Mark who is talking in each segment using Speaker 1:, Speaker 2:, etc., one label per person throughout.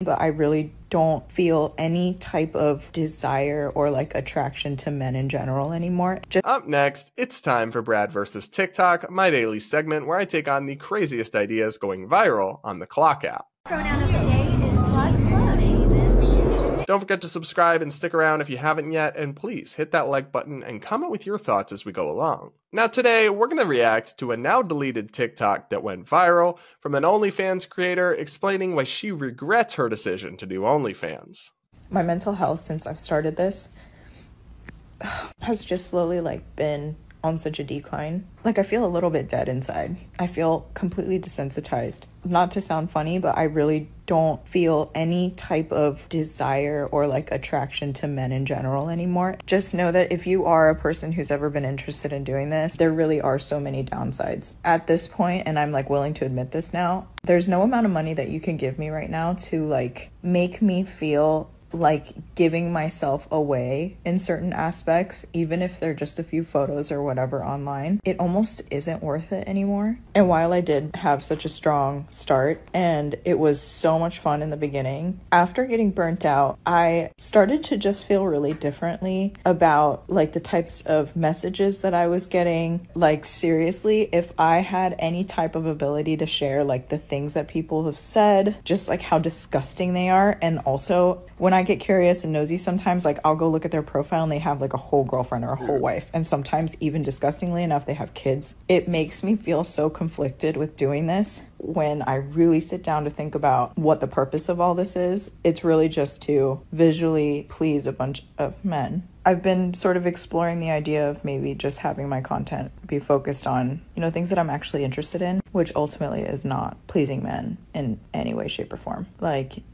Speaker 1: but I really don't feel any type of desire or like attraction to men in general anymore.
Speaker 2: Up next, it's time for Brad vs. TikTok, my daily segment where I take on the craziest ideas going viral on the Clock app.
Speaker 3: Pronoun of the day is slugs.
Speaker 2: Don't forget to subscribe and stick around if you haven't yet, and please hit that like button and comment with your thoughts as we go along. Now today, we're going to react to a now deleted TikTok that went viral from an OnlyFans creator explaining why she regrets her decision to do OnlyFans.
Speaker 1: My mental health since I've started this has just slowly been on such a decline. I feel a little bit dead inside. I feel completely desensitized. Not to sound funny, but I really don't feel any type of desire or attraction to men in general anymore. Just know that if you are a person who's ever been interested in doing this, there really are so many downsides. At this point, and I'm willing to admit this now, there's no amount of money that you can give me right now to make me feel giving myself away in certain aspects, even if they're just a few photos or whatever online. It almost isn't worth it anymore. And while I did have such a strong start and it was so much fun in the beginning, after getting burnt out, I started to just feel really differently about the types of messages that I was getting. Seriously, if I had any type of ability to share the things that people have said, just how disgusting they are. And also when I get curious and nosy sometimes, I'll go look at their profile and they have a whole girlfriend or a whole wife. And sometimes even disgustingly enough, they have kids. It makes me feel so conflicted with doing this. When I really sit down to think about what the purpose of all this is, it's really just to visually please a bunch of men. I've been sort of exploring the idea of maybe just having my content be focused on, things that I'm actually interested in, which ultimately is not pleasing men in any way, shape, or form.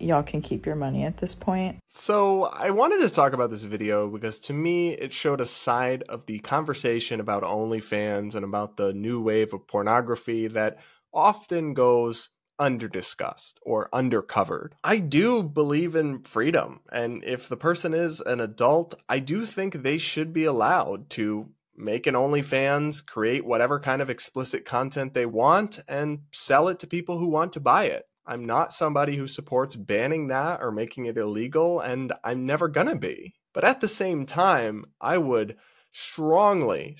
Speaker 1: Y'all can keep your money at this point.
Speaker 2: So I wanted to talk about this video because to me, it showed a side of the conversation about OnlyFans and about the new wave of pornography that often goes underdiscussed or undercovered. I do believe in freedom, and if the person is an adult, I do think they should be allowed to make an OnlyFans, create whatever kind of explicit content they want, and sell it to people who want to buy it. I'm not somebody who supports banning that or making it illegal, and I'm never gonna be. But at the same time, I would strongly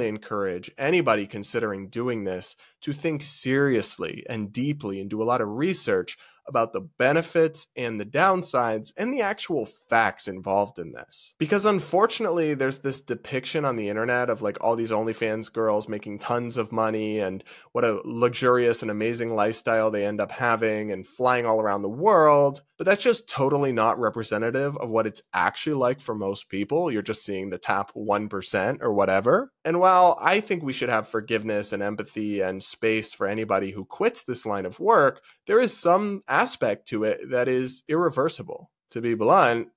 Speaker 2: encourage anybody considering doing this to think seriously and deeply and do a lot of research about the benefits and the downsides and the actual facts involved in this. Because unfortunately, there's this depiction on the internet of all these OnlyFans girls making tons of money and what a luxurious and amazing lifestyle they end up having and flying all around the world. But that's just totally not representative of what it's actually like for most people. You're just seeing the top 1% or whatever. And while I think we should have forgiveness and empathy and space for anybody who quits this line of work, there is some aspect to it that is irreversible. To be blunt,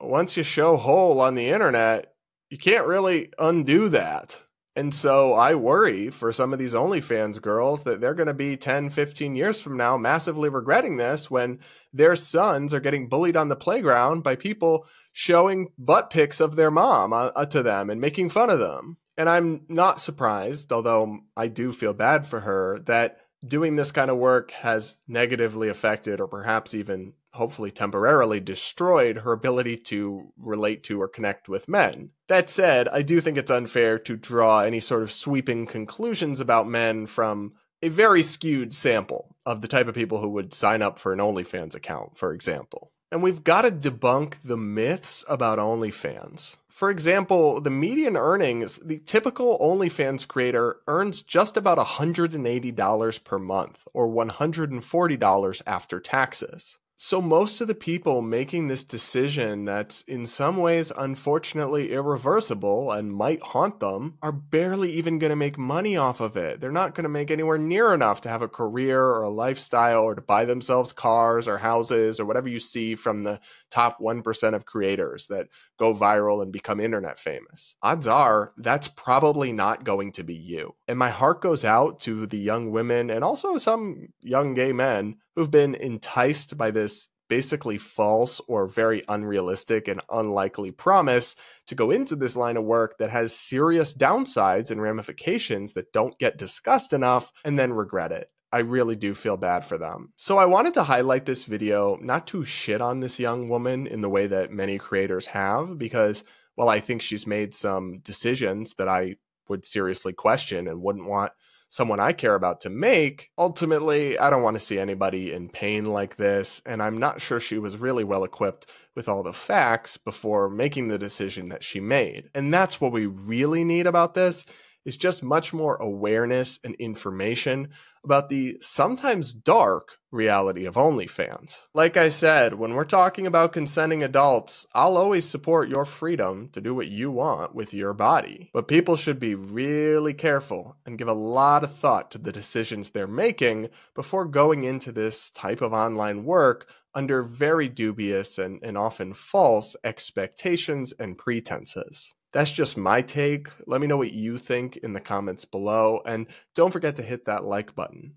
Speaker 2: once you show hole on the internet, you can't really undo that. And so I worry for some of these OnlyFans girls that they're going to be 10, 15 years from now massively regretting this when their sons are getting bullied on the playground by people showing butt pics of their mom to them and making fun of them. And I'm not surprised, although I do feel bad for her, that doing this kind of work has negatively affected or perhaps even hopefully temporarily destroyed her ability to relate to or connect with men. That said, I do think it's unfair to draw any sort of sweeping conclusions about men from a very skewed sample of the type of people who would sign up for an OnlyFans account, for example. And we've got to debunk the myths about OnlyFans. For example, the median earnings, the typical OnlyFans creator earns just about $180 per month, or $140 after taxes. So most of the people making this decision that's in some ways unfortunately irreversible and might haunt them are barely even going to make money off of it. They're not going to make anywhere near enough to have a career or a lifestyle or to buy themselves cars or houses or whatever you see from the top 1% of creators that go viral and become internet famous. Odds are that's probably not going to be you. And my heart goes out to the young women and also some young gay men who've been enticed by this basically false or very unrealistic and unlikely promise to go into this line of work that has serious downsides and ramifications that don't get discussed enough and then regret it. I really do feel bad for them. So I wanted to highlight this video, not to shit on this young woman in the way that many creators have, because while I think she's made some decisions that I would seriously question and wouldn't want someone I care about to make, ultimately, I don't want to see anybody in pain like this, and I'm not sure she was really well equipped with all the facts before making the decision that she made. And that's what we really need about this, is just much more awareness and information about the sometimes dark reality of OnlyFans. Like I said, when we're talking about consenting adults, I'll always support your freedom to do what you want with your body. But people should be really careful and give a lot of thought to the decisions they're making before going into this type of online work under very dubious and often false expectations and pretenses. That's just my take. Let me know what you think in the comments below, and don't forget to hit that like button.